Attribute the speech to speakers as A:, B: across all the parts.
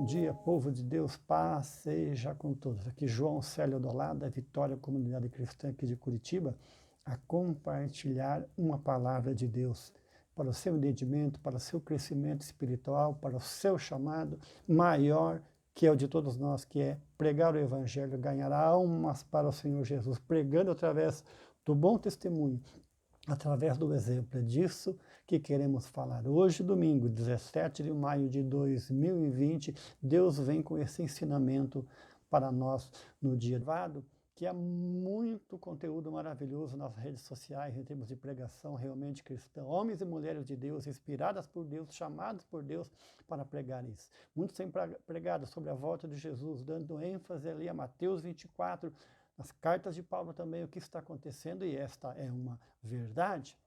A: dia, povo de Deus, paz seja com todos. Aqui João Célio Dolado, da Vitória Comunidade Cristã aqui de Curitiba, a compartilhar uma palavra de Deus para o seu entendimento, para o seu crescimento espiritual, para o seu chamado maior, que é o de todos nós, que é pregar o Evangelho, ganhar almas para o Senhor Jesus, pregando através do bom testemunho, através do exemplo. É disso que queremos falar. Hoje, domingo, 17 de maio de 2020, Deus vem com esse ensinamento para nós no dia que há muito conteúdo maravilhoso nas redes sociais em termos de pregação realmente cristã. Homens e mulheres de Deus, inspiradas por Deus, chamados por Deus para pregar isso. Muitos têm pregado sobre a volta de Jesus, dando ênfase ali a Mateus 24, nas cartas de Paulo também, o que está acontecendo, e esta é uma verdade.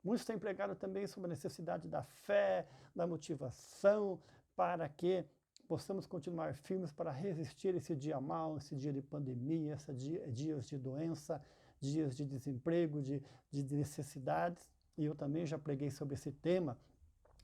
A: Muitos têm pregado também sobre a necessidade da fé, da motivação, para que possamos continuar firmes para resistir esse dia mau, esse dia de pandemia, dias de doença, dias de desemprego, de necessidades. E eu também já preguei sobre esse tema.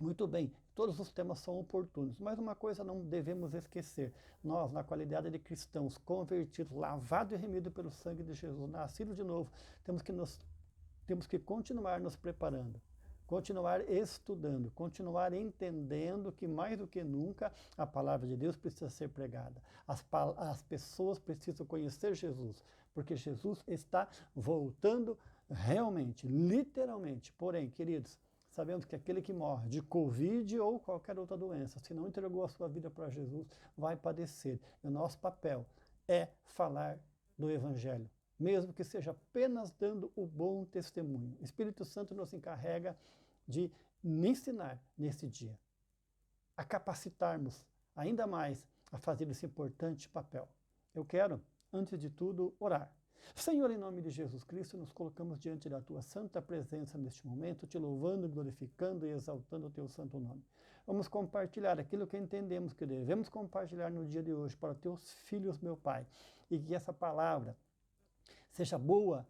A: Muito bem, todos os temas são oportunos, mas uma coisa não devemos esquecer. Nós, na qualidade de cristãos convertidos, lavados e remidos pelo sangue de Jesus, nascidos de novo, temos que continuar nos preparando, continuar estudando, continuar entendendo que mais do que nunca a palavra de Deus precisa ser pregada. As pessoas precisam conhecer Jesus, porque Jesus está voltando realmente, literalmente. Porém, queridos, sabemos que aquele que morre de Covid ou qualquer outra doença, se não entregou a sua vida para Jesus, vai padecer. E o nosso papel é falar do Evangelho, mesmo que seja apenas dando o bom testemunho. O Espírito Santo nos encarrega de ensinar nesse dia, a capacitarmos ainda mais a fazer esse importante papel. Eu quero, antes de tudo, orar. Senhor, em nome de Jesus Cristo, nos colocamos diante da Tua santa presença neste momento, Te louvando, glorificando e exaltando o Teu santo nome. Vamos compartilhar aquilo que entendemos que devemos compartilhar no dia de hoje para Teus filhos, meu Pai, e que essa palavra seja boa,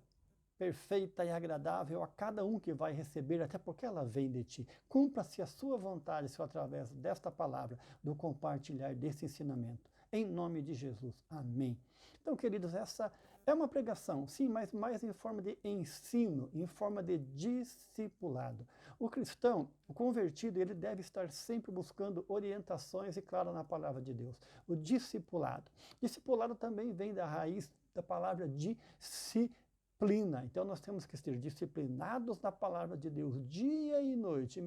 A: perfeita e agradável a cada um que vai receber, até porque ela vem de Ti. Cumpra-se a Sua vontade, Senhor, através desta palavra, do compartilhar desse ensinamento. Em nome de Jesus. Amém. Então, queridos, essa é uma pregação, sim, mas mais em forma de ensino, em forma de discipulado. O cristão, o convertido, ele deve estar sempre buscando orientações e, claro, na palavra de Deus. O discipulado. Discipulado também vem da raiz da palavra disciplina. Então nós temos que ser disciplinados na palavra de Deus dia e noite,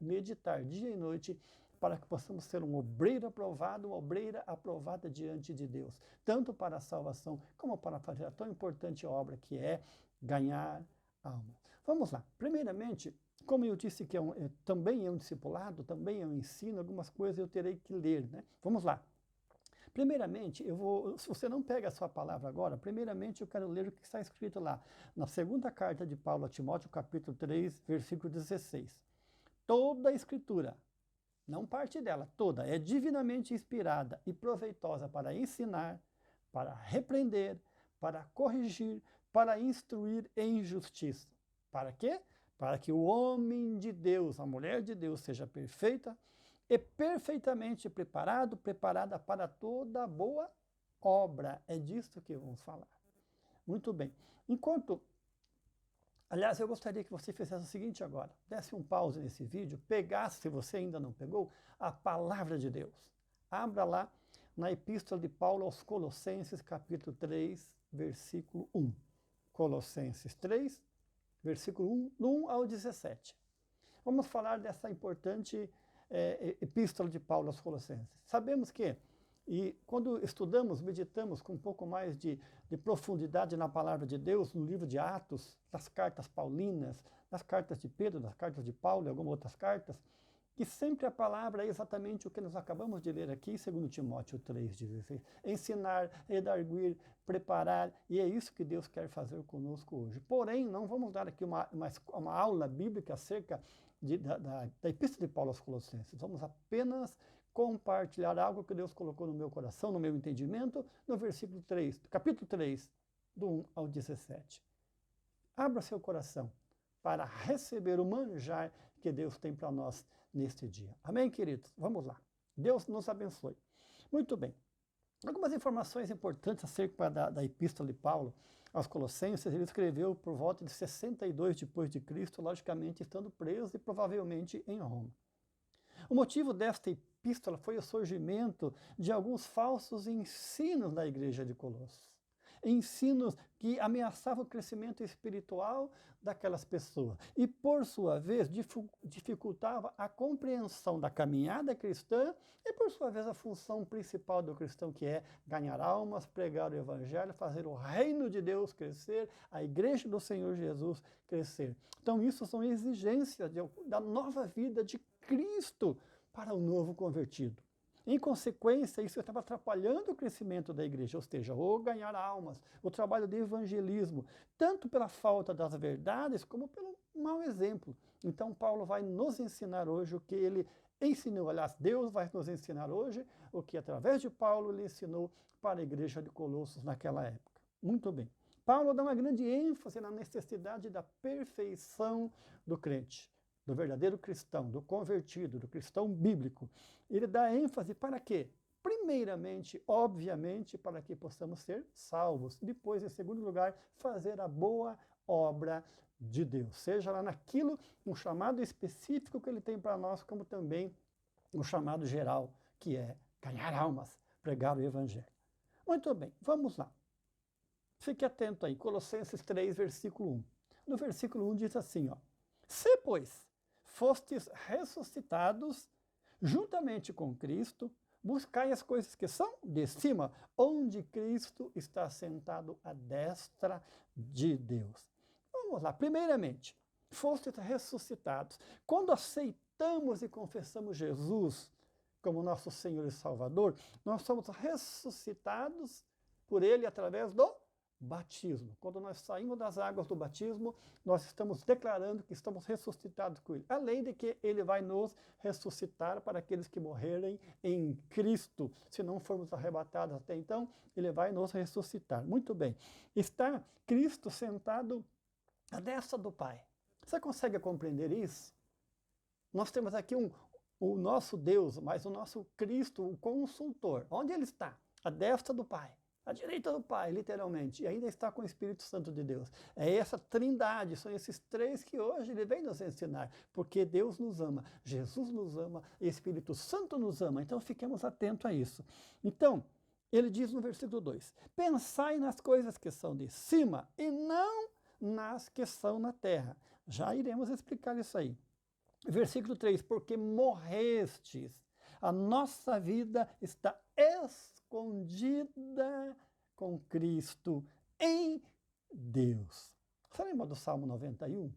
A: meditar dia e noite, para que possamos ser um obreiro aprovado, uma obreira aprovada diante de Deus, tanto para a salvação como para fazer a tão importante obra que é ganhar alma. Vamos lá. Primeiramente, como eu disse que também é um discipulado, também é um ensino, algumas coisas eu terei que ler, né? Vamos lá. Primeiramente, se você não pega a sua palavra agora, primeiramente eu quero ler o que está escrito lá, na segunda carta de Paulo a Timóteo, capítulo 3, versículo 16. Toda a escritura, não parte dela, toda, é divinamente inspirada e proveitosa para ensinar, para repreender, para corrigir, para instruir em justiça. Para quê? Para que o homem de Deus, a mulher de Deus, seja perfeita e perfeitamente preparada para toda boa obra. É disso que vamos falar. Muito bem. Aliás, eu gostaria que você fizesse o seguinte agora. Desse um pause nesse vídeo, pegasse, se você ainda não pegou, a palavra de Deus. Abra lá na Epístola de Paulo aos Colossenses, capítulo 3, versículo 1. Colossenses 3, versículo 1, do 1 ao 17. Vamos falar dessa importante epístola de Paulo aos Colossenses. Sabemos que, e quando estudamos, meditamos com um pouco mais de profundidade na palavra de Deus, no livro de Atos, das cartas paulinas, das cartas de Pedro, das cartas de Paulo e algumas outras cartas, que sempre a palavra é exatamente o que nós acabamos de ler aqui, segundo Timóteo 3,16. Ensinar, redarguir, preparar, e é isso que Deus quer fazer conosco hoje. Porém, não vamos dar aqui uma aula bíblica acerca da Epístola de Paulo aos Colossenses. Vamos apenas compartilhar algo que Deus colocou no meu coração, no meu entendimento, no versículo 3, capítulo 3, do 1 ao 17. Abra seu coração para receber o manjar que Deus tem para nós neste dia. Amém, queridos? Vamos lá. Deus nos abençoe. Muito bem. Algumas informações importantes acerca da epístola de Paulo aos Colossenses. Ele escreveu por volta de 62 depois de Cristo, logicamente estando preso e provavelmente em Roma. O motivo desta epístola foi o surgimento de alguns falsos ensinos na igreja de Colossos. Ensinos que ameaçavam o crescimento espiritual daquelas pessoas e, por sua vez, dificultava a compreensão da caminhada cristã e, por sua vez, a função principal do cristão, que é ganhar almas, pregar o evangelho, fazer o reino de Deus crescer, a igreja do Senhor Jesus crescer. Então, isso são exigências da nova vida de Cristo para o novo convertido. Em consequência, isso estava atrapalhando o crescimento da igreja, ou seja, o ganhar almas, o trabalho de evangelismo, tanto pela falta das verdades, como pelo mau exemplo. Então, Paulo vai nos ensinar hoje o que ele ensinou. Aliás, Deus vai nos ensinar hoje o que, através de Paulo, ele ensinou para a igreja de Colossos naquela época. Muito bem. Paulo dá uma grande ênfase na necessidade da perfeição do crente, do verdadeiro cristão, do convertido, do cristão bíblico. Ele dá ênfase para quê? Primeiramente, obviamente, para que possamos ser salvos. Depois, em segundo lugar, fazer a boa obra de Deus. Seja lá naquilo, um chamado específico que ele tem para nós, como também um chamado geral, que é ganhar almas, pregar o evangelho. Muito bem, vamos lá. Fique atento aí, Colossenses 3, versículo 1. No versículo 1 diz assim, ó: se, pois, fostes ressuscitados juntamente com Cristo, buscai as coisas que são de cima, onde Cristo está sentado à destra de Deus. Vamos lá, primeiramente, fostes ressuscitados. Quando aceitamos e confessamos Jesus como nosso Senhor e Salvador, nós somos ressuscitados por Ele através do batismo. Quando nós saímos das águas do batismo, nós estamos declarando que estamos ressuscitados com Ele. Além de que Ele vai nos ressuscitar para aqueles que morrerem em Cristo. Se não formos arrebatados até então, Ele vai nos ressuscitar. Muito bem. Está Cristo sentado à destra do Pai. Você consegue compreender isso? Nós temos aqui o nosso Deus, mas o nosso Cristo, o consultor. Onde Ele está? À destra do Pai. À direita do Pai, literalmente, e ainda está com o Espírito Santo de Deus. É essa trindade, são esses três que hoje ele vem nos ensinar, porque Deus nos ama, Jesus nos ama, e o Espírito Santo nos ama, então fiquemos atentos a isso. Então, ele diz no versículo 2, pensai nas coisas que são de cima e não nas que são na terra. Já iremos explicar isso aí. Versículo 3, porque morrestes, a nossa vida está escondida com Cristo em Deus. Você lembra do Salmo 91?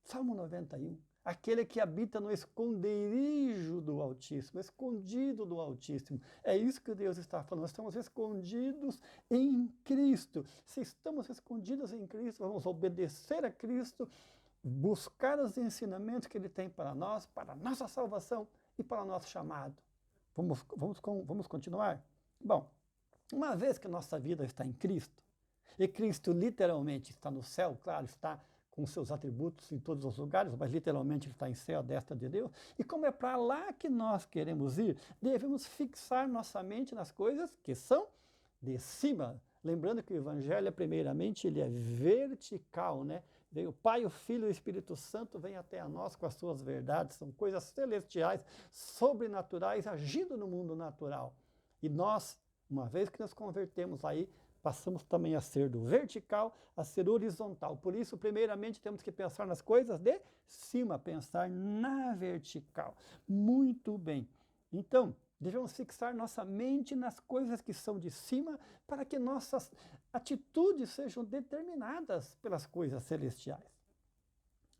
A: Salmo 91. Aquele que habita no esconderijo do Altíssimo, escondido do Altíssimo. É isso que Deus está falando. Nós estamos escondidos em Cristo. Se estamos escondidos em Cristo, vamos obedecer a Cristo, buscar os ensinamentos que Ele tem para nós, para a nossa salvação e para o nosso chamado. Vamos continuar? Bom, uma vez que nossa vida está em Cristo, e Cristo literalmente está no céu, claro, está com seus atributos em todos os lugares, mas literalmente ele está em céu, à destra de Deus, e como é para lá que nós queremos ir, devemos fixar nossa mente nas coisas que são de cima. Lembrando que o Evangelho, primeiramente, ele é vertical, né? Vem o Pai, o Filho e o Espírito Santo vêm até a nós com as suas verdades, são coisas celestiais, sobrenaturais, agindo no mundo natural. E nós, uma vez que nos convertemos aí, passamos também a ser do vertical a ser horizontal. Por isso, primeiramente, temos que pensar nas coisas de cima, pensar na vertical. Muito bem. Então, devemos fixar nossa mente nas coisas que são de cima para que nossas atitudes sejam determinadas pelas coisas celestiais.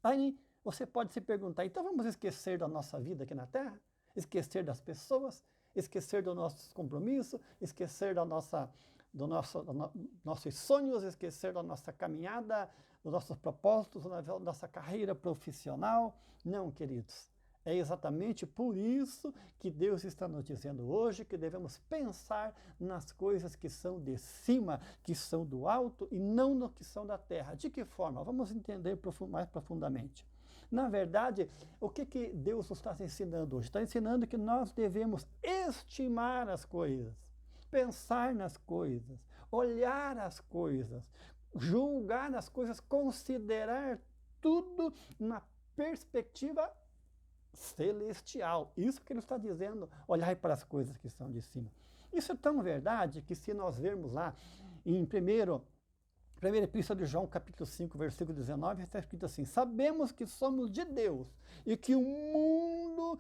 A: Aí você pode se perguntar, então vamos esquecer da nossa vida aqui na Terra? Esquecer das pessoas? Esquecer dos nossos compromissos? Esquecer nossos sonhos? Esquecer da nossa caminhada, dos nossos propósitos, da nossa carreira profissional? Não, queridos. É exatamente por isso que Deus está nos dizendo hoje que devemos pensar nas coisas que são de cima, que são do alto e não no que são da terra. De que forma? Vamos entender mais profundamente. Na verdade, o que Deus nos está ensinando hoje? Está ensinando que nós devemos estimar as coisas, pensar nas coisas, olhar as coisas, julgar as coisas, considerar tudo na perspectiva celestial. Isso que ele está dizendo, olhar para as coisas que são de cima. Isso é tão verdade que se nós vermos lá em Primeira Epístola de João, capítulo 5, versículo 19, está escrito assim: sabemos que somos de Deus e que o mundo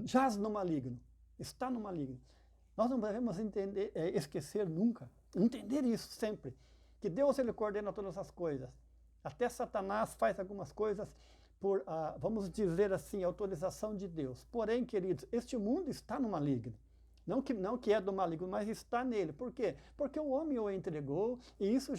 A: jaz no maligno, está no maligno. Nós não devemos esquecer nunca, entender isso sempre, que Deus ele coordena todas as coisas. Até Satanás faz algumas coisas por, vamos dizer assim, autorização de Deus. Porém, queridos, este mundo está no maligno. Não que é do maligno, mas está nele. Por quê? Porque o homem o entregou, e isso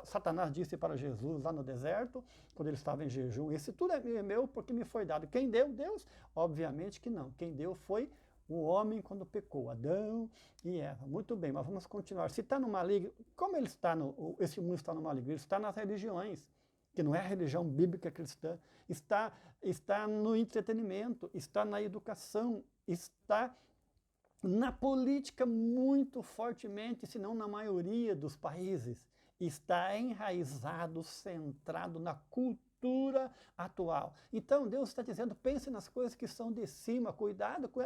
A: Satanás disse para Jesus lá no deserto, quando ele estava em jejum: esse tudo é meu porque me foi dado. Quem deu? Deus? Obviamente que não. Quem deu foi o homem quando pecou, Adão e Eva. Muito bem, mas vamos continuar. Se está no maligno, como esse mundo está no maligno? Ele está nas religiões, que não é a religião bíblica cristã, está no entretenimento, está na educação, está na política muito fortemente, se não na maioria dos países. Está enraizado, centrado na cultura atual. Então Deus está dizendo: pense nas coisas que são de cima, cuidado com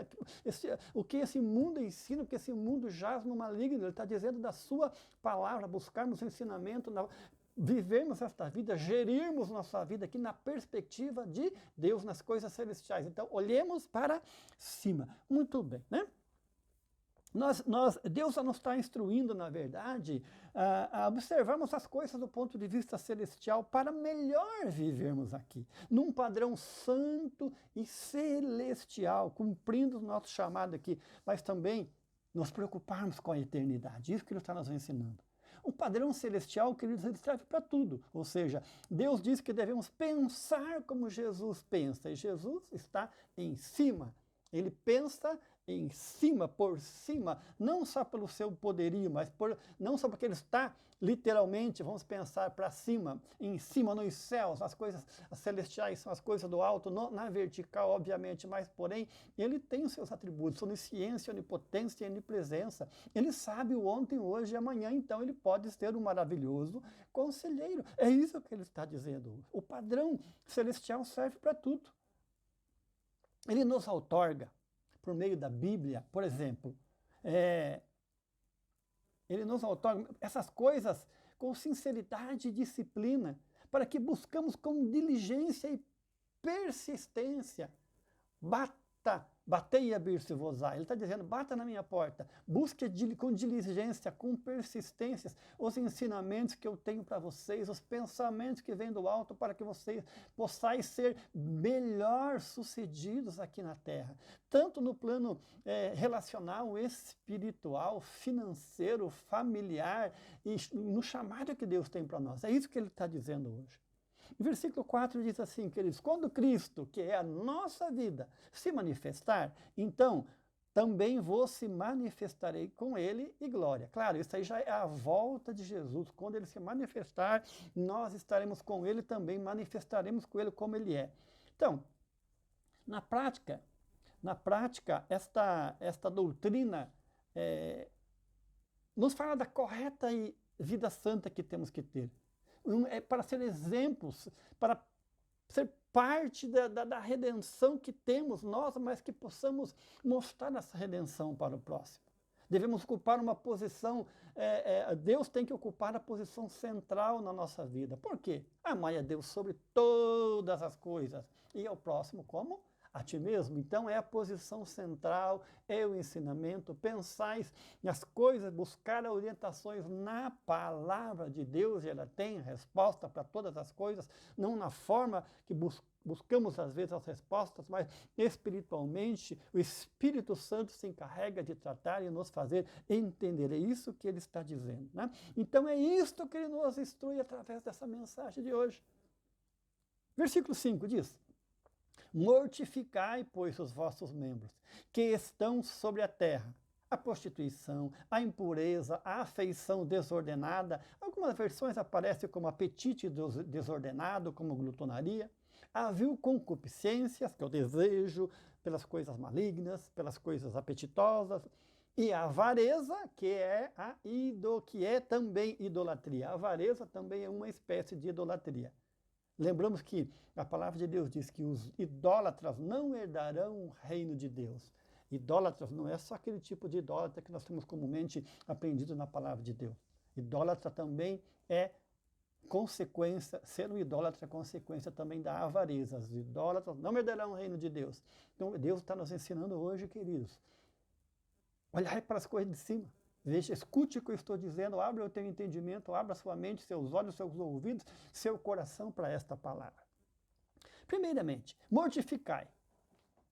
A: o que esse mundo ensina, porque esse mundo jaz no maligno. Ele está dizendo da sua palavra, buscarmos o ensinamento, vivermos esta vida, gerirmos nossa vida aqui na perspectiva de Deus, nas coisas celestiais. Então olhemos para cima. Muito bem, né? Deus nos está instruindo, na verdade, a observarmos as coisas do ponto de vista celestial para melhor vivermos aqui, num padrão santo e celestial, cumprindo o nosso chamado aqui, mas também nos preocuparmos com a eternidade. Isso que Ele está nos ensinando. O padrão celestial, queridos, ele serve para tudo. Ou seja, Deus diz que devemos pensar como Jesus pensa, e Jesus está em cima. Ele pensa em cima, por cima, não só pelo seu poderio, mas não só porque ele está literalmente, vamos pensar para cima, em cima nos céus, as coisas celestiais são as coisas do alto, na vertical, obviamente, mas porém, ele tem os seus atributos, onisciência, onipotência e onipresença. Ele sabe o ontem, hoje e amanhã, então ele pode ser um maravilhoso conselheiro. É isso que ele está dizendo. O padrão celestial serve para tudo. Ele nos outorga, por meio da Bíblia, por exemplo, ele nos outorga essas coisas com sinceridade e disciplina, para que buscamos com diligência e persistência. Batei e abrir-se-vos-á. Ele está dizendo: bata na minha porta, busque com diligência, com persistência, os ensinamentos que eu tenho para vocês, os pensamentos que vêm do alto, para que vocês possais ser melhor sucedidos aqui na terra, tanto no plano relacional, espiritual, financeiro, familiar, e no chamado que Deus tem para nós. É isso que ele está dizendo hoje. O versículo 4 diz assim, queridos: quando Cristo, que é a nossa vida, se manifestar, então também vos se manifestarei com ele e glória. Claro, isso aí já é a volta de Jesus. Quando ele se manifestar, nós estaremos com ele também, manifestaremos com ele como ele é. Então, na prática, esta doutrina nos fala da correta vida santa que temos que ter. Para ser exemplos, para ser parte da redenção que temos nós, mas que possamos mostrar essa redenção para o próximo. Devemos ocupar uma posição, Deus tem que ocupar a posição central na nossa vida. Por quê? Amai a Deus sobre todas as coisas e ao próximo como a ti mesmo. Então é a posição central, é o ensinamento. Pensais nas coisas, buscar orientações na palavra de Deus, e ela tem resposta para todas as coisas, não na forma que buscamos às vezes as respostas, mas espiritualmente o Espírito Santo se encarrega de tratar e nos fazer entender. É isso que ele está dizendo, né? Então é isto que ele nos instrui através dessa mensagem de hoje. Versículo 5 diz: mortificai, pois, os vossos membros, que estão sobre a terra, a prostituição, a impureza, a afeição desordenada. Algumas versões aparecem como apetite desordenado, como glutonaria. A vil concupiscências, que é o desejo pelas coisas malignas, pelas coisas apetitosas. E a avareza, que é também idolatria. A avareza também é uma espécie de idolatria. Lembramos que a palavra de Deus diz que os idólatras não herdarão o reino de Deus. Idólatras não é só aquele tipo de idólatra que nós temos comumente aprendido na palavra de Deus. Idólatra também é consequência, ser um idólatra é consequência também da avareza. Os idólatras não herdarão o reino de Deus. Então Deus está nos ensinando hoje, queridos, olhar para as coisas de cima. Veja, escute o que eu estou dizendo, abra o teu entendimento, abra sua mente, seus olhos, seus ouvidos, seu coração para esta palavra. Primeiramente, mortificai.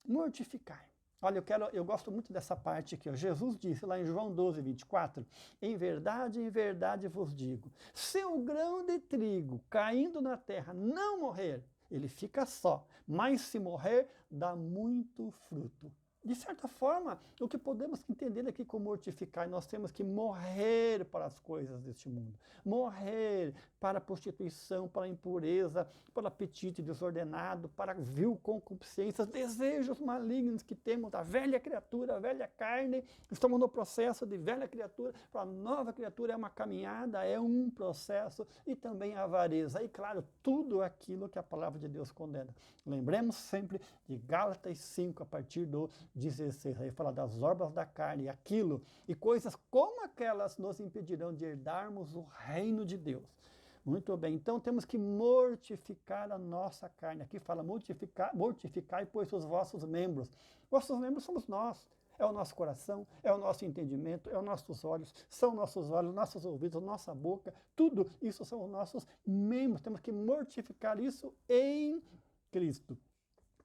A: Mortificai. Olha, eu gosto muito dessa parte aqui. Ó. Jesus disse lá em João 12, 24, em verdade vos digo, se o grão de trigo caindo na terra não morrer, ele fica só, mas se morrer, dá muito fruto. De certa forma, o que podemos entender aqui com mortificar, nós temos que morrer para as coisas deste mundo. Morrer para a prostituição, para a impureza, para o apetite desordenado, para a vil concupiscência, desejos malignos que temos da velha criatura, a velha carne. Estamos no processo de velha criatura para a nova criatura. É uma caminhada, é um processo, e também a avareza. E claro, tudo aquilo que a palavra de Deus condena. Lembremos sempre de Gálatas 5, a partir do 16, aí fala das obras da carne, aquilo, e coisas como aquelas nos impedirão de herdarmos o reino de Deus. Muito bem, então temos que mortificar a nossa carne. Aqui fala mortificai, pois, os vossos membros. Vossos membros somos nós. É o nosso coração, é o nosso entendimento, é os nossos olhos, são nossos olhos, nossos ouvidos, nossa boca, tudo isso são os nossos membros. Temos que mortificar isso em Cristo.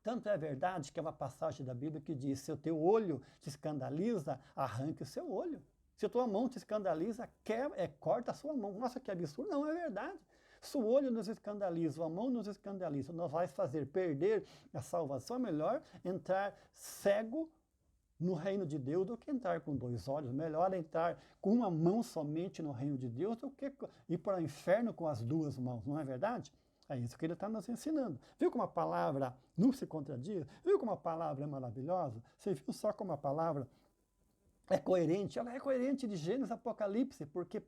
A: Tanto é verdade que é uma passagem da Bíblia que diz, se o teu olho te escandaliza, arranque o seu olho. Se a tua mão te escandaliza, corta a sua mão. Nossa, que absurdo. Não, é verdade. Se o olho nos escandaliza, a mão nos escandaliza, nós vai fazer perder a salvação. É melhor entrar cego no reino de Deus do que entrar com dois olhos. Melhor entrar com uma mão somente no reino de Deus do que ir para o inferno com as duas mãos. Não é verdade? É isso que ele está nos ensinando. Viu como a palavra não se contradiz? Viu como a palavra é maravilhosa? Você viu só como a palavra é coerente? Ela é coerente de Gênesis a Apocalipse, porque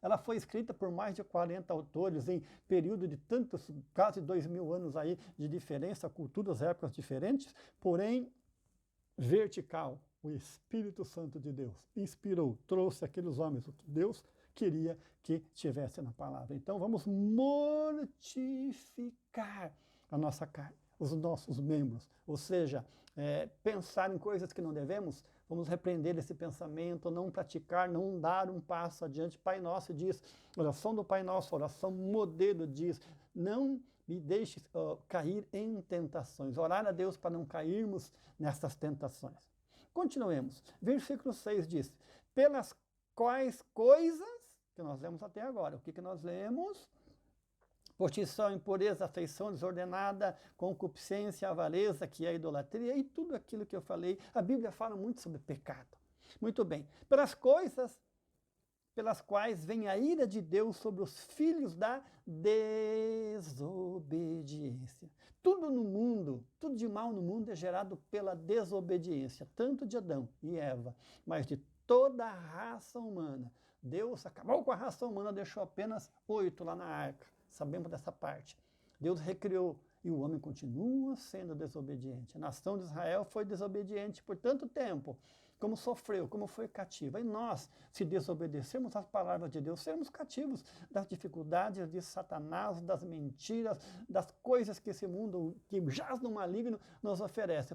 A: ela foi escrita por mais de 40 autores em período de tantos, quase 2000 anos aí de diferença, culturas, épocas diferentes, porém vertical. O Espírito Santo de Deus inspirou, trouxe aqueles homens, o que Deus queria que tivesse na palavra. Então vamos mortificar a nossa carne, os nossos membros, ou seja, pensar em coisas que não devemos, vamos repreender esse pensamento, não praticar, não dar um passo adiante. Pai Nosso diz, oração do Pai Nosso, oração modelo diz, não me deixe cair em tentações, orar a Deus para não cairmos nessas tentações. Continuemos, versículo 6 diz, pelas quais coisas que nós lemos até agora. O que nós lemos? Prostituição, impureza, afeição desordenada, concupiscência, avareza, que é a idolatria, e tudo aquilo que eu falei. A Bíblia fala muito sobre pecado. Muito bem. Pelas coisas pelas quais vem a ira de Deus sobre os filhos da desobediência. Tudo no mundo, tudo de mal no mundo é gerado pela desobediência, tanto de Adão e Eva, mas de toda a raça humana. Deus acabou com a raça humana, deixou apenas 8 lá na arca. Sabemos dessa parte. Deus recriou e o homem continua sendo desobediente. A nação de Israel foi desobediente por tanto tempo, como sofreu, como foi cativa. E nós, se desobedecermos às palavras de Deus, seremos cativos das dificuldades de Satanás, das mentiras, das coisas que esse mundo, que jaz no maligno, nos oferece.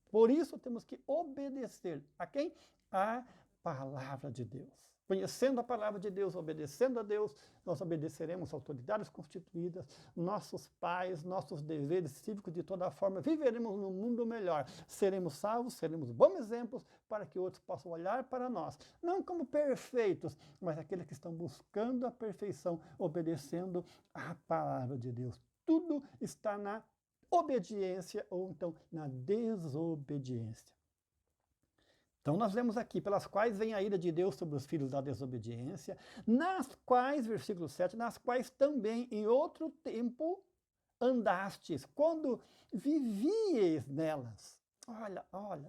A: Por isso temos que obedecer. A quem? A palavra de Deus. Conhecendo a palavra de Deus, obedecendo a Deus, nós obedeceremos autoridades constituídas, nossos pais, nossos deveres cívicos de toda forma, viveremos num mundo melhor, seremos salvos, seremos bons exemplos para que outros possam olhar para nós, não como perfeitos, mas aqueles que estão buscando a perfeição, obedecendo a palavra de Deus. tudo está na obediência ou então na desobediência. Então nós lemos aqui, pelas quais vem a ira de Deus sobre os filhos da desobediência, nas quais, versículo 7, nas quais também em outro tempo andastes, quando vivieis nelas.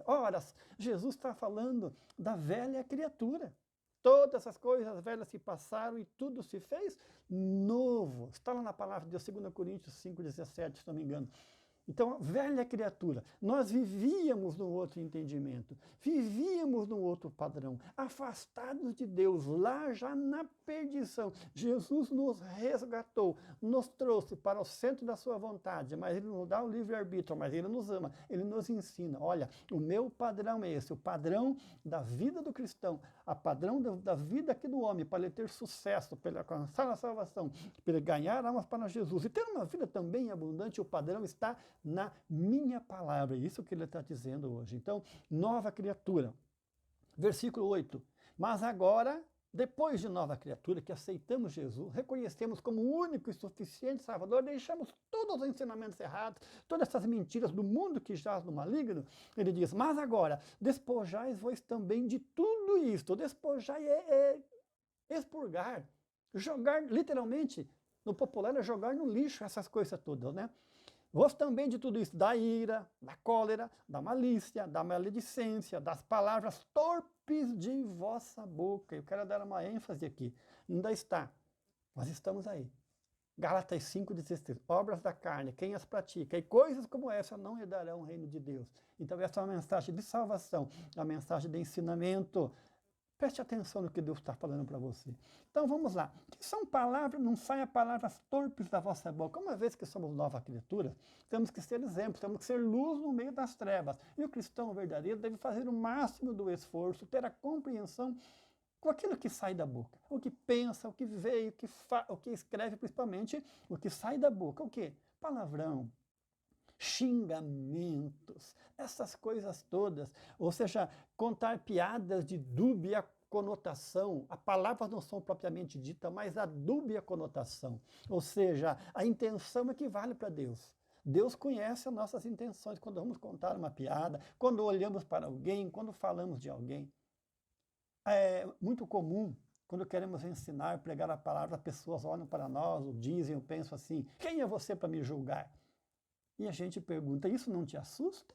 A: Ora, Jesus está falando da velha criatura. Todas as coisas velhas se passaram e tudo se fez novo. Está lá na palavra de Deus, 2 Coríntios 5,17, se não me engano. Então, velha criatura, nós vivíamos num outro entendimento, vivíamos num outro padrão, afastados de Deus, lá já na perdição. Jesus nos resgatou, nos trouxe para o centro da sua vontade, mas Ele nos dá o livre-arbítrio, mas Ele nos ama, Ele nos ensina. Olha, o meu padrão é esse, o padrão da vida do cristão, o padrão da vida aqui do homem, para ele ter sucesso, para ele alcançar a salvação, para ele ganhar almas para Jesus e ter uma vida também abundante, o padrão está na minha palavra. É isso que ele está dizendo hoje. Então, nova criatura. Versículo 8. Mas agora, depois de nova criatura, que aceitamos Jesus, reconhecemos como o único e suficiente Salvador, deixamos todos os ensinamentos errados, todas essas mentiras do mundo que jaz no maligno, ele diz, mas agora, despojai-vos também de tudo isto. Despojai é expurgar, jogar, literalmente, no popular é jogar no lixo essas coisas todas, né? Vós também de tudo isso, da ira, da cólera, da malícia, da maledicência, das palavras torpes de vossa boca. Eu quero dar uma ênfase aqui. Ainda está. Nós estamos aí. Gálatas 5,16. Obras da carne, quem as pratica, e coisas como essa não herdarão o reino de Deus. Então essa é uma mensagem de salvação, uma mensagem de ensinamento. Preste atenção no que Deus está falando para você. Então vamos lá. Que são palavras, não saiam palavras torpes da vossa boca. Uma vez que somos nova criatura, temos que ser exemplos, temos que ser luz no meio das trevas. E o cristão verdadeiro deve fazer o máximo do esforço, ter a compreensão com aquilo que sai da boca. O que pensa, o que vê, o que escreve, principalmente o que sai da boca. O quê? Palavrão, xingamentos, essas coisas todas, ou seja, contar piadas de dúbia conotação, as palavras não são propriamente ditas, mas a dúbia conotação, ou seja, a intenção é que vale para Deus. Deus conhece as nossas intenções quando vamos contar uma piada, quando olhamos para alguém, quando falamos de alguém. É muito comum, quando queremos ensinar, pregar a palavra, as pessoas olham para nós, ou dizem, ou pensam assim, quem é você para me julgar? E a gente pergunta, isso não te assusta?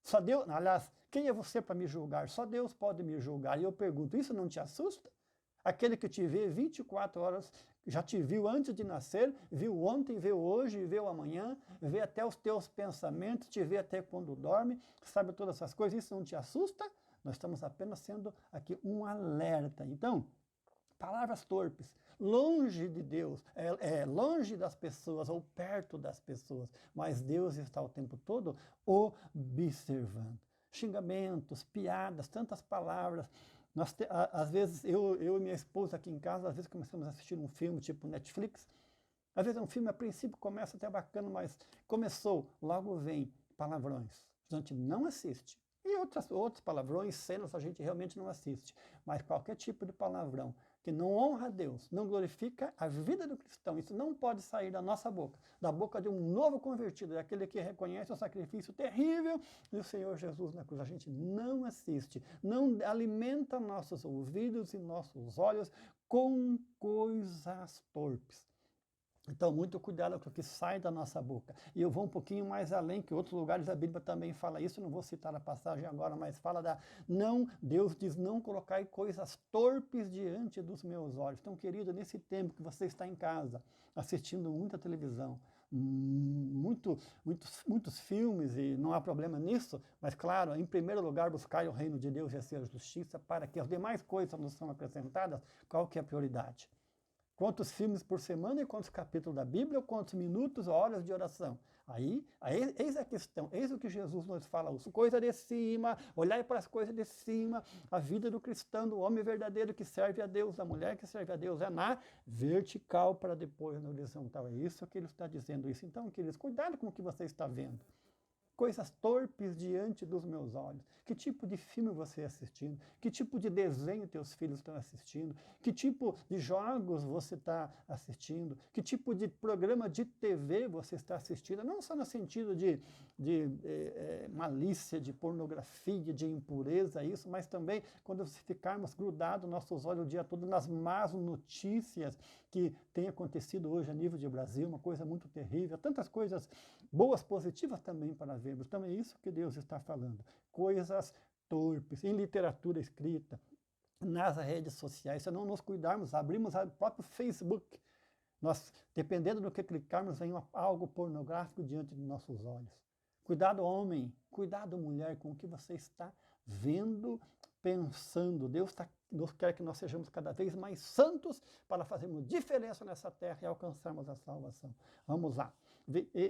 A: Só Deus, aliás, quem é você para me julgar? Só Deus pode me julgar. E eu pergunto, isso não te assusta? Aquele que te vê 24 horas, já te viu antes de nascer, viu ontem, viu hoje, viu amanhã, vê até os teus pensamentos, te vê até quando dorme, sabe todas essas coisas, isso não te assusta? Nós estamos apenas sendo aqui um alerta. Então, palavras torpes, longe de Deus, longe das pessoas ou perto das pessoas, mas Deus está o tempo todo observando. Xingamentos, piadas, tantas palavras. Às vezes, eu e minha esposa aqui em casa, às vezes começamos a assistir um filme tipo Netflix. Às vezes um filme, a princípio, começa até bacana, mas começou, logo vem palavrões. A gente não assiste. E outros palavrões, cenas, a gente realmente não assiste. Mas qualquer tipo de palavrão que não honra a Deus, não glorifica a vida do cristão, isso não pode sair da nossa boca, da boca de um novo convertido, daquele que reconhece o sacrifício terrível do Senhor Jesus na cruz. A gente não assiste, não alimenta nossos ouvidos e nossos olhos com coisas torpes. Então, muito cuidado com o que sai da nossa boca. E eu vou um pouquinho mais além, que outros lugares da Bíblia também fala isso, não vou citar a passagem agora, mas fala Deus diz, não colocai coisas torpes diante dos meus olhos. Então, querido, nesse tempo que você está em casa, assistindo muita televisão, muitos filmes, e não há problema nisso, mas claro, em primeiro lugar, buscar o reino de Deus e a sua justiça, para que as demais coisas nos são acrescentadas. Qual que é a prioridade? Quantos filmes por semana e quantos capítulos da Bíblia, ou quantos minutos ou horas de oração? Aí, eis a questão, eis o que Jesus nos fala, coisa de cima, olhai para as coisas de cima, a vida do cristão, do homem verdadeiro que serve a Deus, da mulher que serve a Deus, é na vertical para depois na horizontal. É isso que ele está dizendo isso. Então, queridos, cuidado com o que você está vendo. coisas torpes diante dos meus olhos. Que tipo de filme você está assistindo? Que tipo de desenho teus filhos estão assistindo? Que tipo de jogos você está assistindo? Que tipo de programa de TV você está assistindo? Não só no sentido de malícia, de pornografia, de impureza, isso, mas também quando ficarmos grudados nossos olhos o dia todo nas más notícias que têm acontecido hoje a nível de Brasil, uma coisa muito terrível, tantas coisas boas, positivas também para vermos. Então é isso que Deus está falando. Coisas torpes, em literatura escrita, nas redes sociais, se não nos cuidarmos, abrimos o próprio Facebook, nós, dependendo do que clicarmos, vem algo pornográfico diante de nossos olhos. Cuidado, homem, cuidado, mulher, com o que você está vendo, pensando. Deus quer que nós sejamos cada vez mais santos para fazermos diferença nessa terra e alcançarmos a salvação. Vamos lá.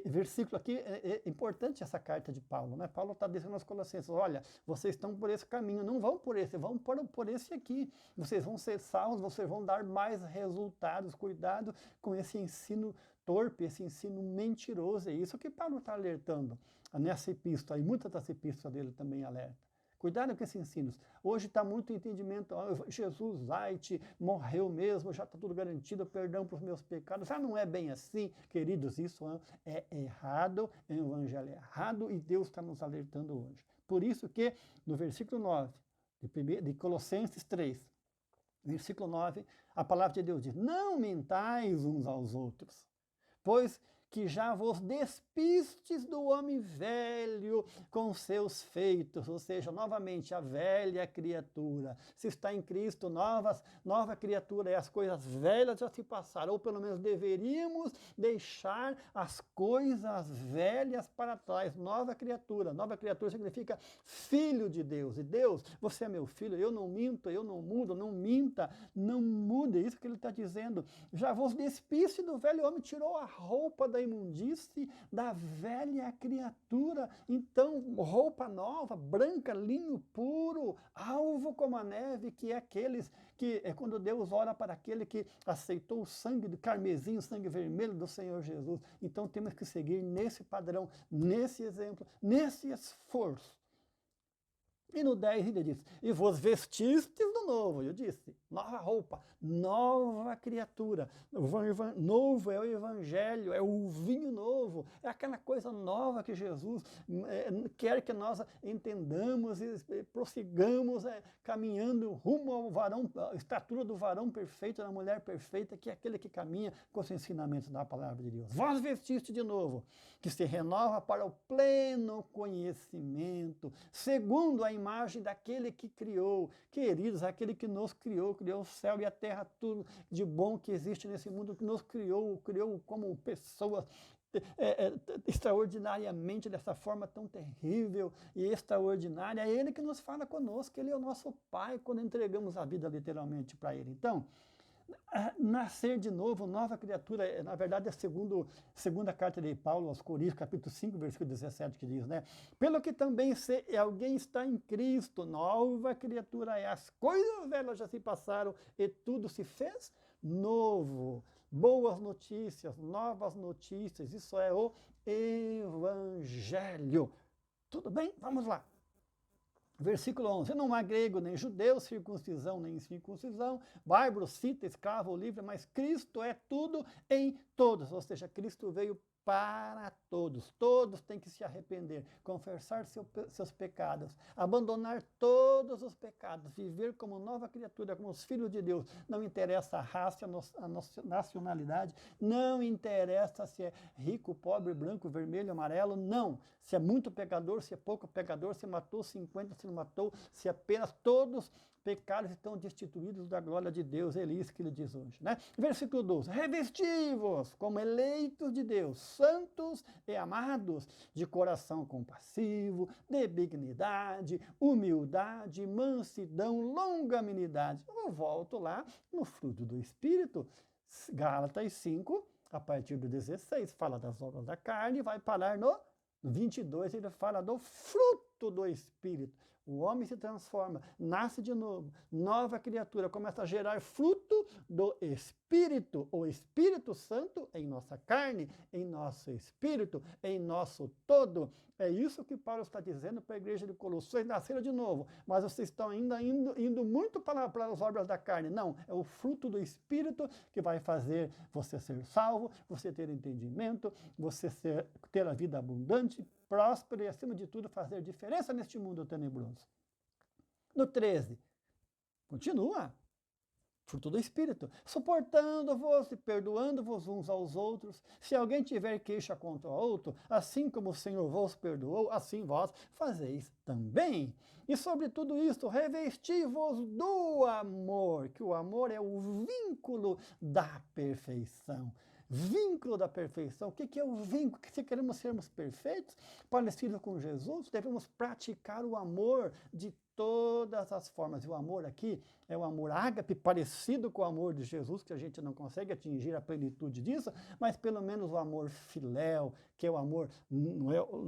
A: Versículo aqui, é importante essa carta de Paulo, né? Paulo está dizendo aos Colossenses, olha, vocês estão por esse caminho, não vão por esse, vão por esse aqui. Vocês vão ser salvos, vocês vão dar mais resultados. Cuidado com esse ensino torpe, esse ensino mentiroso. É isso que Paulo está alertando nessa epístola, e muitas das epístolas dele também alertam. Cuidado com esses ensinos. Hoje está muito entendimento, Jesus vai, morreu mesmo, já está tudo garantido, perdão para os meus pecados. Já não é bem assim, queridos, isso é errado, é um evangelho errado e Deus está nos alertando hoje. Por isso que no versículo 9 de Colossenses 3, versículo 9, a palavra de Deus diz, não mentais uns aos outros, pois que já vos despistes do homem velho com seus feitos, ou seja, novamente, a velha criatura. Se está em Cristo, nova criatura, e as coisas velhas já se passaram, ou pelo menos deveríamos deixar as coisas velhas para trás. Nova criatura significa filho de Deus. E Deus, você é meu filho, eu não minto, eu não mudo, não minta, não mude. É isso que ele está dizendo. Já vos despiste do velho homem, tirou a roupa da imundície da velha criatura. Então, roupa nova, branca, linho puro, alvo como a neve, que é aqueles que é quando Deus olha para aquele que aceitou o sangue do carmesim, o sangue vermelho do Senhor Jesus. Então temos que seguir nesse padrão, nesse exemplo, nesse esforço. E no 10 ele diz, e vos vestistes do novo. Eu disse, nova roupa, nova criatura. Novo é o evangelho, é o vinho novo, é aquela coisa nova que Jesus quer que nós entendamos e prossigamos caminhando rumo ao varão, à estatura do varão perfeito, da mulher perfeita, que é aquele que caminha com os ensinamentos da palavra de Deus. Vós vestiste de novo, que se renova para o pleno conhecimento, segundo a imagem daquele que criou. Queridos, aquele que nos criou o céu e a terra, tudo de bom que existe nesse mundo, que nos criou como pessoas extraordinariamente, dessa forma tão terrível e extraordinária. É Ele que nos fala conosco, Ele é o nosso Pai, quando entregamos a vida literalmente para Ele. Então, nascer de novo, nova criatura, na verdade é a segunda carta de Paulo aos Coríntios, capítulo 5, versículo 17, que diz, né? Pelo que também se alguém está em Cristo, nova criatura é, as coisas velhas já se passaram e tudo se fez novo. Boas notícias, novas notícias, isso é o Evangelho. Tudo bem? Vamos lá. Versículo 11, não há grego nem judeu, circuncisão nem incircuncisão, bárbaro, cita, escravo ou livre, mas Cristo é tudo em todos, ou seja, Cristo veio para todos. Todos têm que se arrepender, confessar seus pecados, abandonar todos os pecados, viver como nova criatura, como os filhos de Deus. Não interessa a raça, a nacionalidade, não interessa se é rico, pobre, branco, vermelho, amarelo, não. Se é muito pecador, se é pouco pecador, se matou 50, se não matou, se apenas todos pecados estão destituídos da glória de Deus. É isso que ele diz hoje, né? Versículo 12, revesti-vos como eleitos de Deus, santos e amados, de coração compassivo, de benignidade, humildade, mansidão, longanimidade. Eu volto lá no fruto do Espírito, Gálatas 5, a partir do 16, fala das obras da carne, vai parar no 22, ele fala do fruto do Espírito. o homem se transforma, nasce de novo, nova criatura, começa a gerar fruto do Espírito, o Espírito Santo em nossa carne, em nosso espírito, em nosso todo. É isso que Paulo está dizendo para a igreja de Colossos: nasceram de novo, mas vocês estão ainda indo muito para as obras da carne. Não, é o fruto do Espírito que vai fazer você ser salvo, você ter entendimento, você ter a vida abundante, próspera e, acima de tudo, fazer diferença neste mundo tenebroso. No 13, continua. Fruto do Espírito, suportando-vos e perdoando-vos uns aos outros. Se alguém tiver queixa contra o outro, assim como o Senhor vos perdoou, assim vós fazeis também. E sobre tudo isto, revesti-vos do amor, que o amor é o vínculo da perfeição. Vínculo da perfeição. O que é o vínculo? Se queremos sermos perfeitos, parecidos com Jesus, devemos praticar o amor de todas as formas. E o amor aqui é o amor ágape, parecido com o amor de Jesus, que a gente não consegue atingir a plenitude disso, mas pelo menos o amor filéu, que é o amor,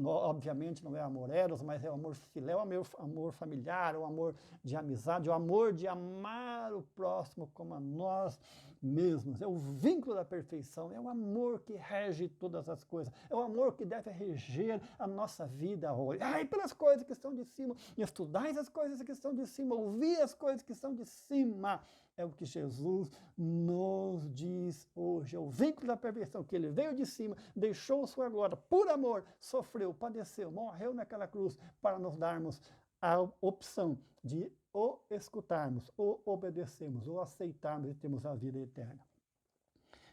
A: obviamente não é amor eros, mas é o amor filéu, amor familiar, o amor de amizade, o amor de amar o próximo como a nós mesmos. É o vínculo da perfeição, é o amor que rege todas as coisas, é o amor que deve reger a nossa vida. Olhai pelas coisas que estão de cima, estudai as coisas que estão de cima, ouvi as coisas que estão de cima. É o que Jesus nos diz hoje. É o vínculo da perfeição, que ele veio de cima, deixou sua glória, por amor, sofreu, padeceu, morreu naquela cruz para nos darmos a opção de o escutarmos, o obedecermos, o aceitarmos e termos a vida eterna.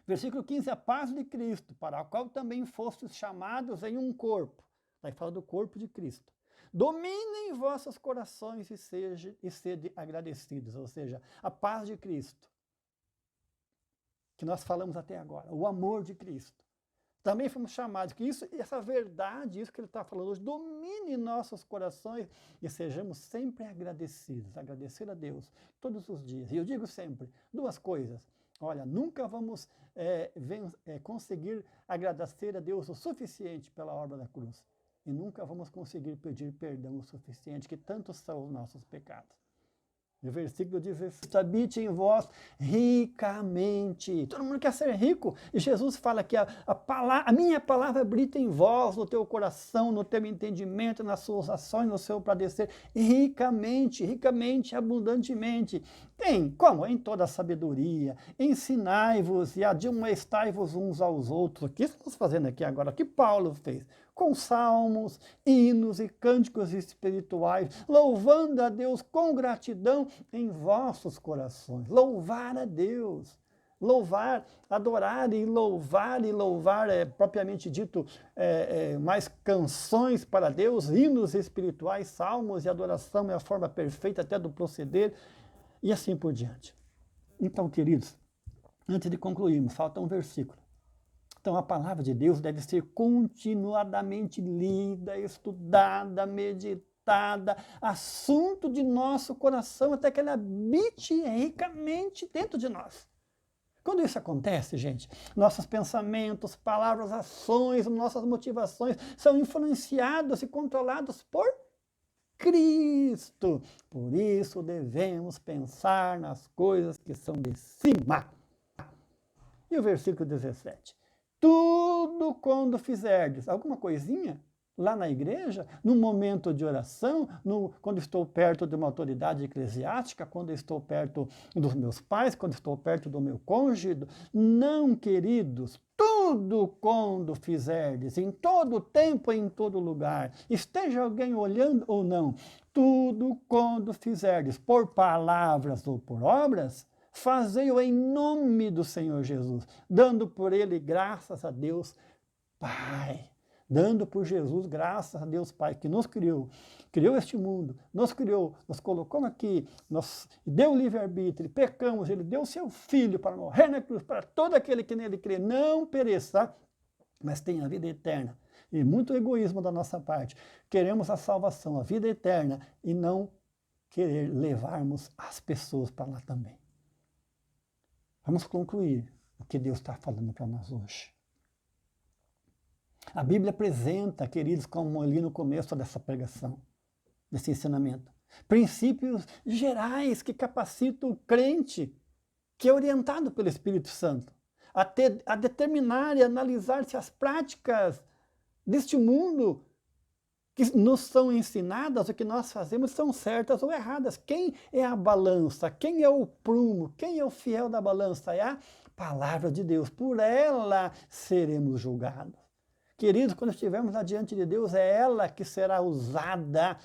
A: Versículo 15, a paz de Cristo, para a qual também fostes chamados em um corpo. Aí fala do corpo de Cristo. Dominem vossos corações e sede agradecidos, ou seja, a paz de Cristo, que nós falamos até agora, o amor de Cristo. Também fomos chamados, que essa verdade, isso que ele está falando hoje, domine nossos corações e sejamos sempre agradecidos, agradecer a Deus todos os dias. E eu digo sempre, duas coisas. Olha, nunca vamos conseguir agradecer a Deus o suficiente pela obra da cruz. E nunca vamos conseguir pedir perdão o suficiente, que tantos são os nossos pecados. O versículo diz: habite em vós ricamente. Todo mundo quer ser rico. E Jesus fala que a minha palavra habita em vós, no teu coração, no teu entendimento, nas suas ações, no seu padecer, ricamente, ricamente, abundantemente. Tem, como? Em toda a sabedoria. Ensinai-vos e admoestai-vos uns aos outros. O que estamos fazendo aqui agora? O que Paulo fez? Com salmos, hinos e cânticos espirituais, louvando a Deus com gratidão em vossos corações. Louvar a Deus. Louvar, adorar e louvar é propriamente dito mais canções para Deus, hinos espirituais, salmos e adoração é a forma perfeita até do proceder e assim por diante. Então, queridos, antes de concluirmos, falta um versículo. Então, a palavra de Deus deve ser continuadamente lida, estudada, meditada, assunto de nosso coração, até que ela habite ricamente dentro de nós. Quando isso acontece, gente, nossos pensamentos, palavras, ações, nossas motivações são influenciados e controlados por Cristo. Por isso devemos pensar nas coisas que são de cima. E o versículo 17. Tudo quando fizerdes alguma coisinha lá na igreja, no momento de oração, quando estou perto de uma autoridade eclesiástica, quando estou perto dos meus pais, quando estou perto do meu cônjuge, não, queridos, tudo quando fizerdes, em todo tempo e em todo lugar, esteja alguém olhando ou não, tudo quando fizerdes, por palavras ou por obras, fazei-o em nome do Senhor Jesus, dando por ele graças a Deus Pai. Dando por Jesus graças a Deus Pai, que nos criou este mundo, nos criou, nos colocou aqui, nos deu livre-arbítrio, pecamos, ele deu seu Filho para morrer na cruz, para todo aquele que nele crê, não pereça, mas tenha a vida eterna. E muito egoísmo da nossa parte. Queremos a salvação, a vida eterna, e não querer levarmos as pessoas para lá também. Vamos concluir o que Deus está falando para nós hoje. A Bíblia apresenta, queridos, como ali no começo dessa pregação, desse ensinamento, Princípios gerais que capacitam o crente, que é orientado pelo Espírito Santo, a determinar e analisar se as práticas deste mundo que nos são ensinadas, o que nós fazemos, são certas ou erradas. Quem é a balança? Quem é o prumo? Quem é o fiel da balança? É a palavra de Deus. Por ela seremos julgados. Queridos, quando estivermos lá diante de Deus, é ela que será usada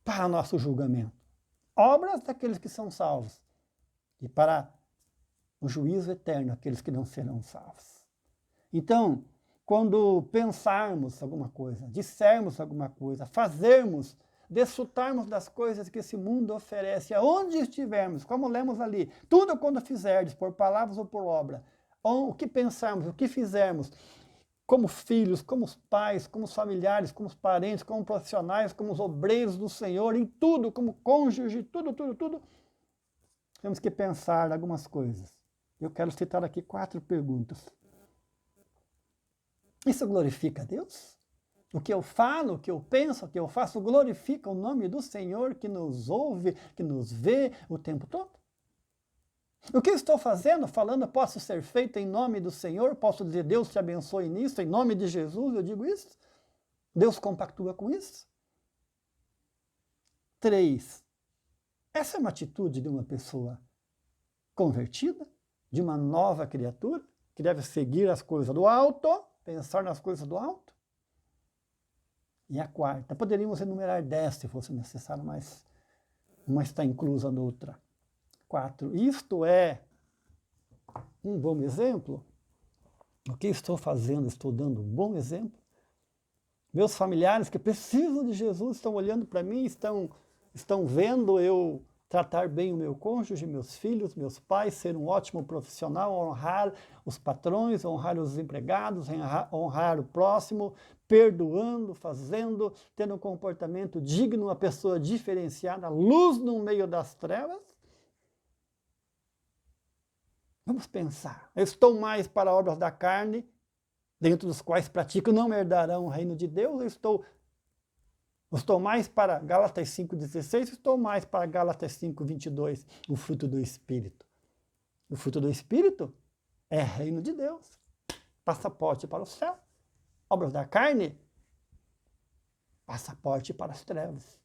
A: para nosso julgamento. Obras daqueles que são salvos e para o juízo eterno, aqueles que não serão salvos. Então, quando pensarmos alguma coisa, dissermos alguma coisa, fazermos, desfrutarmos das coisas que esse mundo oferece, aonde estivermos, como lemos ali, tudo quando fizerdes, por palavras ou por obra, o que pensarmos, o que fizermos, como filhos, como pais, como familiares, como parentes, como profissionais, como os obreiros do Senhor, em tudo, como cônjuge, tudo, temos que pensar algumas coisas. Eu quero citar aqui 4 perguntas. Isso glorifica a Deus? O que eu falo, o que eu penso, o que eu faço, glorifica o nome do Senhor que nos ouve, que nos vê o tempo todo? O que eu estou fazendo, falando, posso ser feito em nome do Senhor? Posso dizer, Deus te abençoe nisso, em nome de Jesus, eu digo isso? Deus compactua com isso? 3. Essa é uma atitude de uma pessoa convertida, de uma nova criatura, que deve seguir as coisas do alto, pensar nas coisas do alto. E a 4, poderíamos enumerar 10 se fosse necessário, mas uma está inclusa na outra. 4, isto é um bom exemplo? O que estou fazendo? Estou dando um bom exemplo? Meus familiares que precisam de Jesus estão olhando para mim, estão vendo eu tratar bem o meu cônjuge, meus filhos, meus pais, ser um ótimo profissional, honrar os patrões, honrar os empregados, honrar o próximo, perdoando, fazendo, tendo um comportamento digno, uma pessoa diferenciada, luz no meio das trevas. Vamos pensar. Eu estou mais para obras da carne, dentro dos quais pratico não herdarão o reino de Deus, eu estou mais para Gálatas 5,16, estou mais para Gálatas 5,22, o fruto do Espírito. O fruto do Espírito é reino de Deus, passaporte para o céu. Obras da carne, passaporte para as trevas.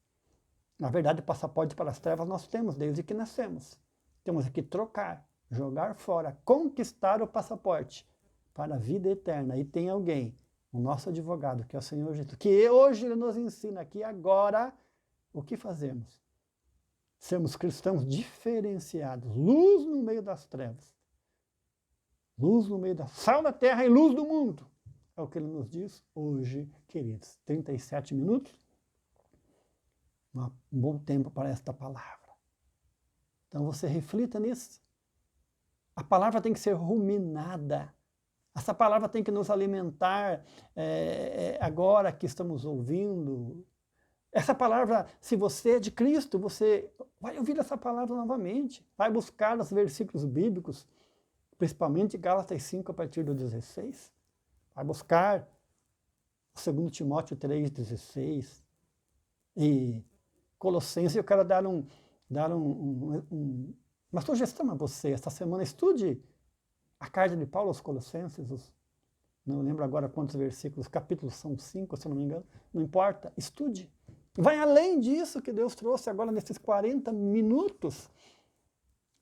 A: Na verdade, passaporte para as trevas nós temos desde que nascemos. Temos que trocar, jogar fora, conquistar o passaporte para a vida eterna. E tem alguém, o nosso advogado, que é o Senhor Jesus, que hoje ele nos ensina aqui agora o que fazemos. Sermos cristãos diferenciados, luz no meio das trevas, luz no meio da sal da terra e luz do mundo. É o que ele nos diz hoje, queridos. 37 minutos, um bom tempo para esta palavra. Então você reflita nisso. A palavra tem que ser ruminada. Essa palavra tem que nos alimentar agora que estamos ouvindo. Essa palavra, se você é de Cristo, você vai ouvir essa palavra novamente. Vai buscar os versículos bíblicos, principalmente Gálatas 5, a partir do 16. Vai buscar o 2 Timóteo 3,16. E Colossenses, eu quero dar uma sugestão a você. Esta semana estude a carta de Paulo aos Colossenses, não lembro agora quantos versículos, capítulos são 5, se eu não me engano, não importa, estude. Vai além disso que Deus trouxe agora nesses 40 minutos.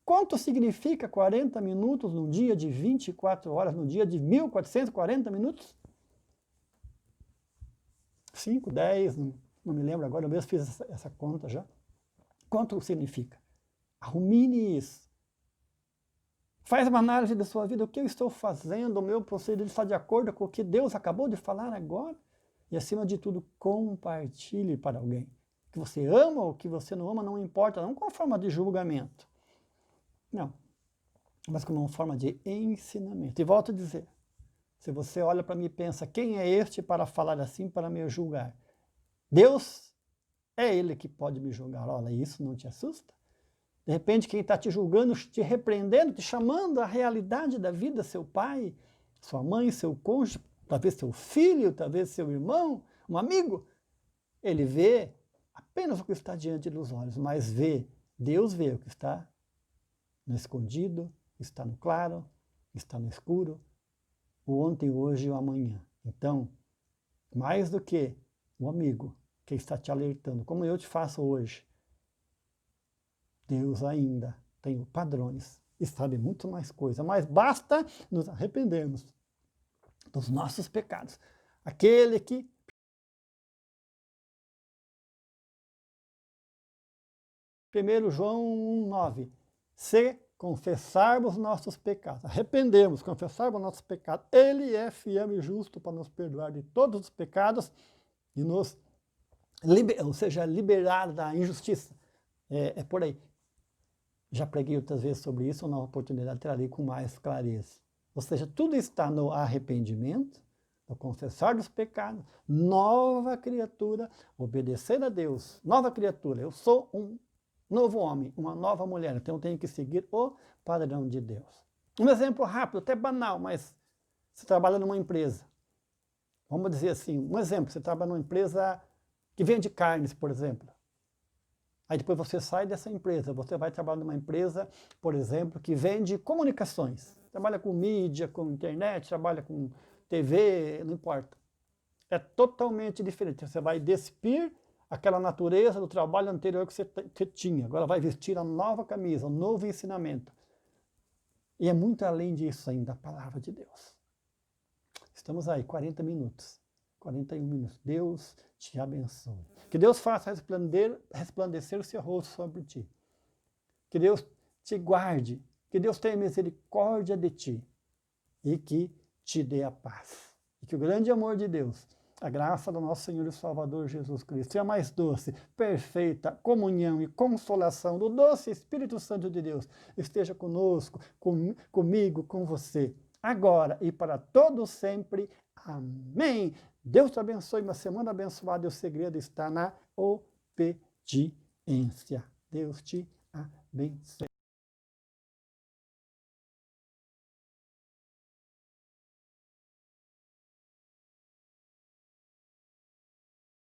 A: Quanto significa 40 minutos num dia de 24 horas, num dia de 1440 minutos? 5, 10, não me lembro agora, eu mesmo fiz essa conta já. Quanto significa? Rumine isso. Faz uma análise da sua vida, o que eu estou fazendo, o meu proceder está de acordo com o que Deus acabou de falar agora? E acima de tudo, compartilhe para alguém. Que você ama ou que você não ama, não importa, não com forma de julgamento. Não, mas como uma forma de ensinamento. E volto a dizer, se você olha para mim e pensa, quem é este para falar assim, para me julgar? Deus é Ele que pode me julgar. Olha, isso não te assusta? De repente, quem está te julgando, te repreendendo, te chamando à realidade da vida, seu pai, sua mãe, seu cônjuge, talvez seu filho, talvez seu irmão, um amigo, ele vê apenas o que está diante dos olhos, mas Deus vê o que está no escondido, está no claro, está no escuro, o ontem, o hoje e o amanhã. Então, mais do que o amigo que está te alertando, como eu te faço hoje, Deus ainda tem padrões e sabe muito mais coisa, mas basta nos arrependermos dos nossos pecados. Aquele que 1 João 1,9, se confessarmos nossos pecados, arrependemos, confessarmos nossos pecados, Ele é fiel e justo para nos perdoar de todos os pecados e nos liberar da injustiça. É por aí. Já preguei outras vezes sobre isso, na oportunidade trarei com mais clareza. Ou seja, tudo está no arrependimento, no confessar dos pecados, nova criatura, obedecer a Deus, nova criatura. Eu sou um novo homem, uma nova mulher, então eu tenho que seguir o padrão de Deus. Um exemplo rápido, até banal, mas você trabalha numa empresa. Vamos dizer assim, um exemplo, você trabalha numa empresa que vende carnes, por exemplo. Aí depois você sai dessa empresa, você vai trabalhar numa empresa, por exemplo, que vende comunicações. Trabalha com mídia, com internet, trabalha com TV, não importa. É totalmente diferente. Você vai despir aquela natureza do trabalho anterior que você tinha. Agora vai vestir a nova camisa, um novo ensinamento. E é muito além disso ainda, a palavra de Deus. Estamos aí, 40 minutos. 41 minutos. Deus te abençoe. Que Deus faça resplandecer o seu rosto sobre ti. Que Deus te guarde. Que Deus tenha misericórdia de ti. E que te dê a paz. E que o grande amor de Deus, a graça do nosso Senhor e Salvador Jesus Cristo, e a mais doce, perfeita comunhão e consolação do doce Espírito Santo de Deus esteja conosco, comigo, com você, agora e para todos sempre. Amém. Deus te abençoe, uma semana abençoada, e o segredo está na obediência. Deus te abençoe.